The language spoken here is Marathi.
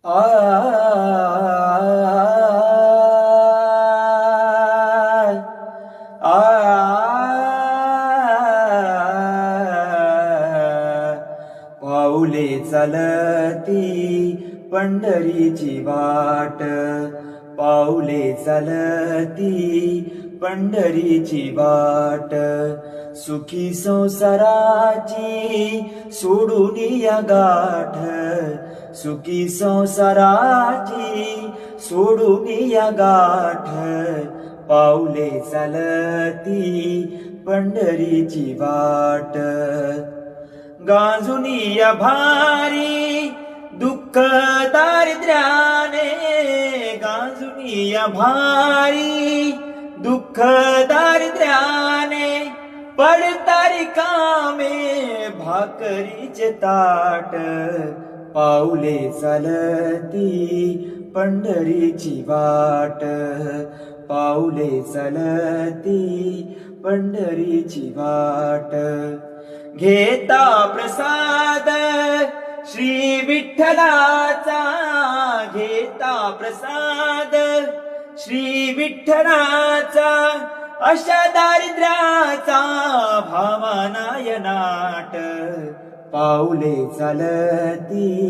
आ पाऊले चालती पंढरीची वाट, पाऊले चालती पंढरीची वाट, सुखी संसाराची सोडून या गाठ, सुखी संसाराची सोडून या गाठ, पाऊले चालती पंढरीची वाट. गांजुनिया भारी दुःख दारिद्र्याने, गांजुनिया भारी दुःख दारिद्र्याने, पडतारी कामे भाकरीचे ताट, पाऊले चालती पंढरीची वाट, पाऊले चालती पंढरीची वाट. घेता प्रसाद श्री विठ्ठलाचा, घेता प्रसाद श्री विठ्ठलाचा, अशा दारिद्र्याचा भावानाय नाट, पाऊले चालती